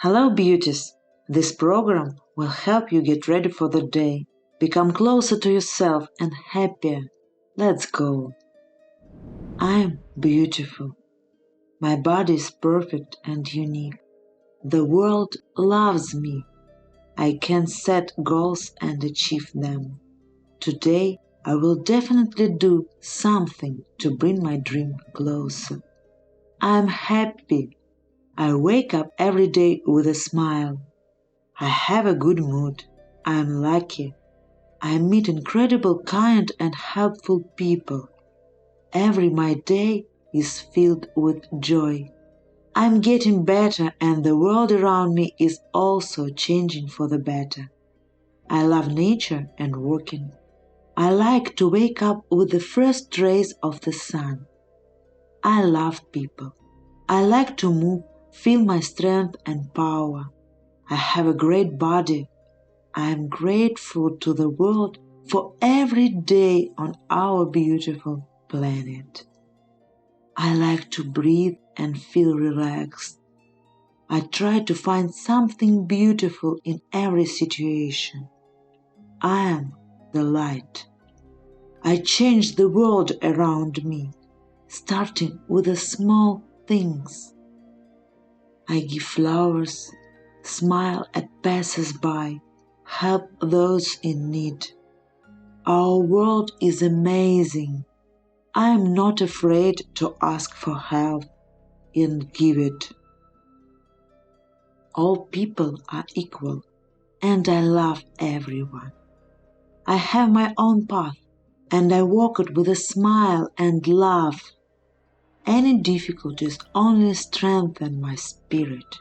Hello, beauties! This program will help you get ready for the day, become closer to yourself and happier. Let's go! I'm beautiful. My body is perfect and unique. The world loves me. I can set goals and achieve them. Today, I will definitely do something to bring my dream closer. I'm happy. I wake up every day with a smile. I have a good mood. I'm lucky. I meet incredible kind and helpful people. Every my day is filled with joy. I'm getting better and the world around me is also changing for the better. I love nature and walking. I like to wake up with the first rays of the sun. I love people. I like to move, feel my strength and power. I have a great body. I am grateful to the world for every day on our beautiful planet. I like to breathe and feel relaxed. I try to find something beautiful in every situation. I am the light. I change the world around me, starting with the small things. I give flowers, smile at passers-by, help those in need. Our world is amazing. I am not afraid to ask for help and give it. All people are equal, and I love everyone. I have my own path, and I walk it with a smile and love. Any difficulties only strengthen my spirit.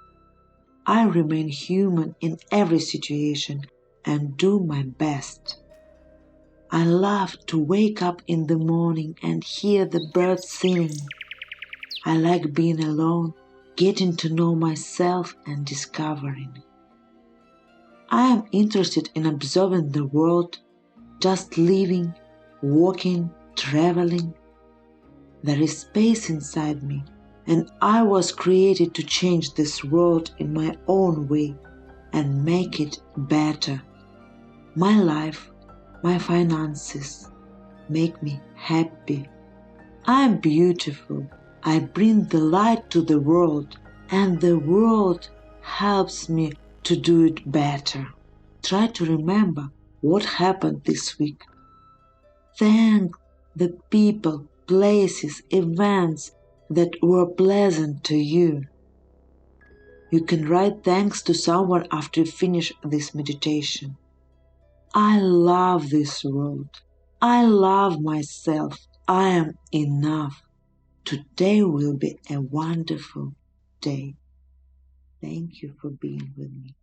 I remain human in every situation and do my best. I love to wake up in the morning and hear the birds singing. I like being alone, getting to know myself and discovering. I am interested in observing the world, just living, walking, traveling. There is space inside me, and I was created to change this world in my own way and make it better. My life, my finances make me happy. I am beautiful. I bring the light to the world, and the world helps me to do it better. Try to remember what happened this week. Thank the people, places, events that were pleasant to you. You can write thanks to someone after you finish this meditation. I love this world. I love myself. I am enough. Today will be a wonderful day. Thank you for being with me.